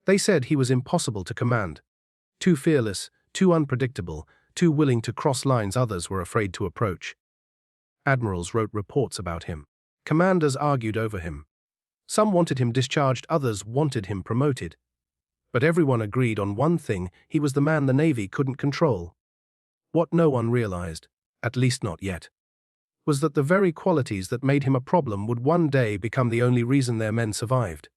They said he was impossible to command. Too fearless, too unpredictable, too willing to cross lines others were afraid to approach. Admirals wrote reports about him. Commanders argued over him. Some wanted him discharged, others wanted him promoted. But everyone agreed on one thing: he was the man the Navy couldn't control. What no one realized, at least not yet, was that the very qualities that made him a problem would one day become the only reason their men survived.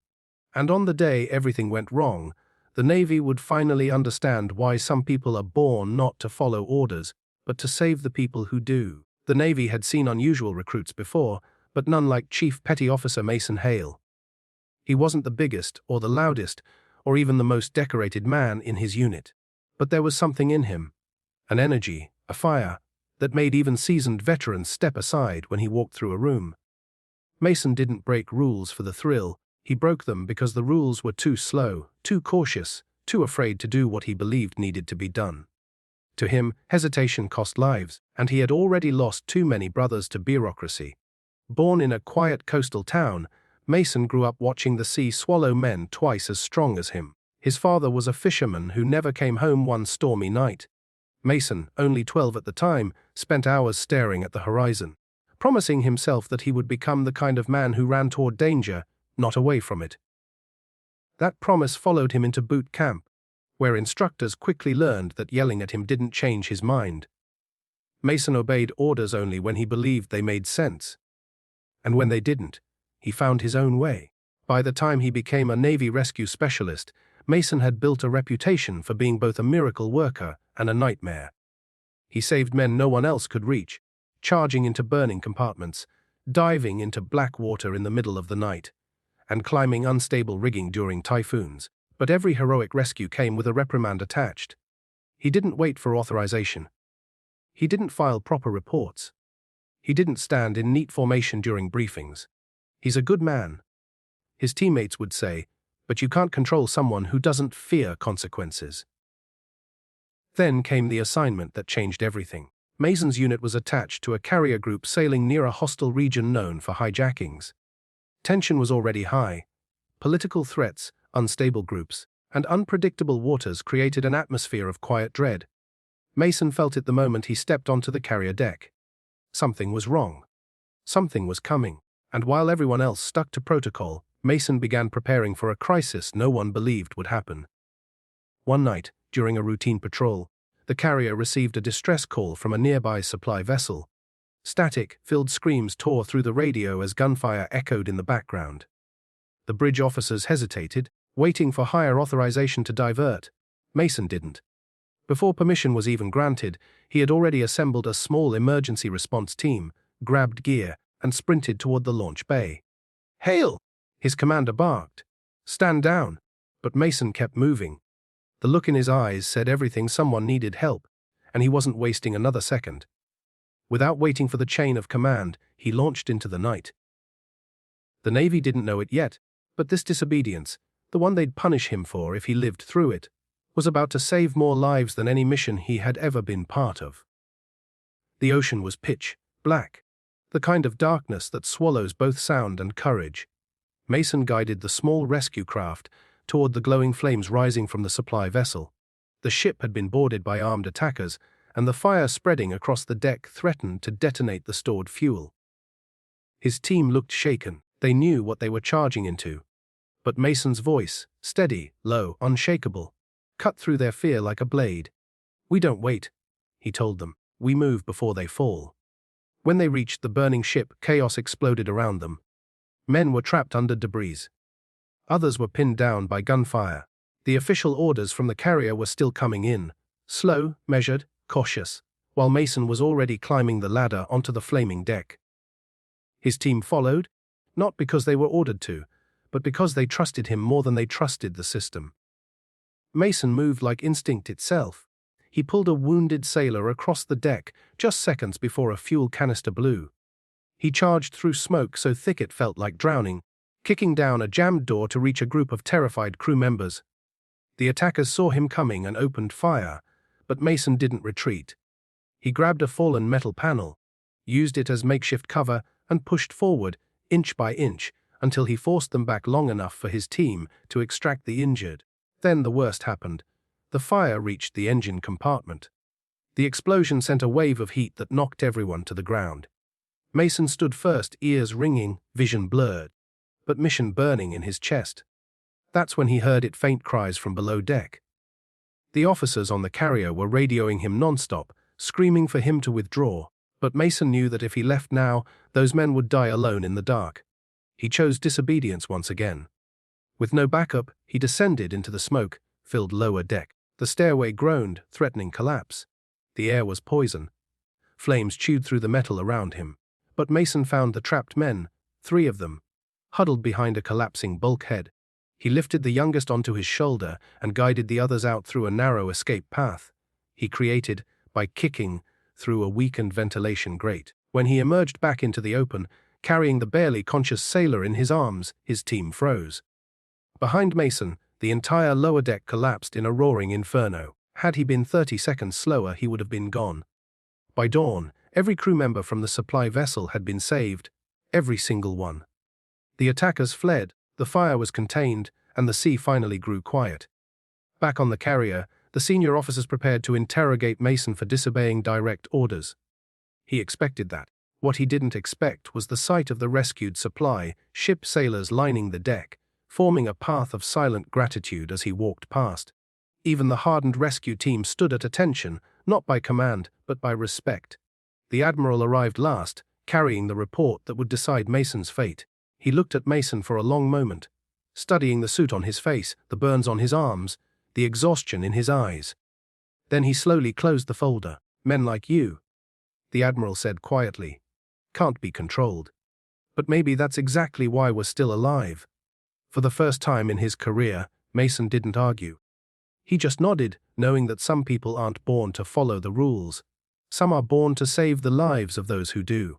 And on the day everything went wrong, the Navy would finally understand why some people are born not to follow orders, but to save the people who do. The Navy had seen unusual recruits before, but none like Chief Petty Officer Mason Hale. He wasn't the biggest, or the loudest, or even the most decorated man in his unit. But there was something in him, an energy, a fire, that made even seasoned veterans step aside when he walked through a room. Mason didn't break rules for the thrill. He broke them because the rules were too slow, too cautious, too afraid to do what he believed needed to be done. To him, hesitation cost lives, and he had already lost too many brothers to bureaucracy. Born in a quiet coastal town, Mason grew up watching the sea swallow men twice as strong as him. His father was a fisherman who never came home one stormy night. Mason, only 12 at the time, spent hours staring at the horizon, promising himself that he would become the kind of man who ran toward danger, not away from it. That promise followed him into boot camp, where instructors quickly learned that yelling at him didn't change his mind. Mason obeyed orders only when he believed they made sense. And when they didn't, he found his own way. By the time he became a Navy rescue specialist, Mason had built a reputation for being both a miracle worker and a nightmare. He saved men no one else could reach, charging into burning compartments, diving into black water in the middle of the night, and climbing unstable rigging during typhoons. But every heroic rescue came with a reprimand attached. He didn't wait for authorization. He didn't file proper reports. He didn't stand in neat formation during briefings. He's a good man, his teammates would say, but you can't control someone who doesn't fear consequences. Then came the assignment that changed everything. Mason's unit was attached to a carrier group sailing near a hostile region known for hijackings. Tension was already high. Political threats, unstable groups, and unpredictable waters created an atmosphere of quiet dread. Mason felt it the moment he stepped onto the carrier deck. Something was wrong. Something was coming. And while everyone else stuck to protocol, Mason began preparing for a crisis no one believed would happen. One night, during a routine patrol, the carrier received a distress call from a nearby supply vessel. Static-filled screams tore through the radio as gunfire echoed in the background. The bridge officers hesitated, waiting for higher authorization to divert. Mason didn't. Before permission was even granted, he had already assembled a small emergency response team, grabbed gear, and sprinted toward the launch bay. "Hail!" his commander barked. "Stand down." But Mason kept moving. The look in his eyes said everything: someone needed help, and he wasn't wasting another second. Without waiting for the chain of command, he launched into the night. The Navy didn't know it yet, but this disobedience, the one they'd punish him for if he lived through it, was about to save more lives than any mission he had ever been part of. The ocean was pitch black, the kind of darkness that swallows both sound and courage. Mason guided the small rescue craft toward the glowing flames rising from the supply vessel. The ship had been boarded by armed attackers, and the fire spreading across the deck threatened to detonate the stored fuel. His team looked shaken. They knew what they were charging into. But Mason's voice, steady, low, unshakable, cut through their fear like a blade. "We don't wait," he told them. "We move before they fall." When they reached the burning ship, chaos exploded around them. Men were trapped under debris. Others were pinned down by gunfire. The official orders from the carrier were still coming in, slow, measured, cautious, while Mason was already climbing the ladder onto the flaming deck. His team followed, not because they were ordered to, but because they trusted him more than they trusted the system. Mason moved like instinct itself. He pulled a wounded sailor across the deck just seconds before a fuel canister blew. He charged through smoke so thick it felt like drowning, kicking down a jammed door to reach a group of terrified crew members. The attackers saw him coming and opened fire, but Mason didn't retreat. He grabbed a fallen metal panel, used it as makeshift cover, and pushed forward, inch by inch, until he forced them back long enough for his team to extract the injured. Then the worst happened. The fire reached the engine compartment. The explosion sent a wave of heat that knocked everyone to the ground. Mason stood first, ears ringing, vision blurred, but mission burning in his chest. That's when he heard faint cries from below deck. The officers on the carrier were radioing him non-stop, screaming for him to withdraw, but Mason knew that if he left now, those men would die alone in the dark. He chose disobedience once again. With no backup, he descended into the smoke-filled lower deck. The stairway groaned, threatening collapse. The air was poison. Flames chewed through the metal around him. But Mason found the trapped men, 3 of them, huddled behind a collapsing bulkhead. He lifted the youngest onto his shoulder and guided the others out through a narrow escape path he created by kicking through a weakened ventilation grate. When he emerged back into the open, carrying the barely conscious sailor in his arms, his team froze. Behind Mason, the entire lower deck collapsed in a roaring inferno. Had he been 30 seconds slower, he would have been gone. By dawn, every crew member from the supply vessel had been saved, every single one. The attackers fled, the fire was contained, and the sea finally grew quiet. Back on the carrier, the senior officers prepared to interrogate Mason for disobeying direct orders. He expected that. What he didn't expect was the sight of the rescued supply ship sailors lining the deck, forming a path of silent gratitude as he walked past. Even the hardened rescue team stood at attention, not by command, but by respect. The admiral arrived last, carrying the report that would decide Mason's fate. He looked at Mason for a long moment, studying the suit on his face, the burns on his arms, the exhaustion in his eyes. Then he slowly closed the folder. "Men like you," the admiral said quietly, "can't be controlled. But maybe that's exactly why we're still alive." For the first time in his career, Mason didn't argue. He just nodded, knowing that some people aren't born to follow the rules. Some are born to save the lives of those who do.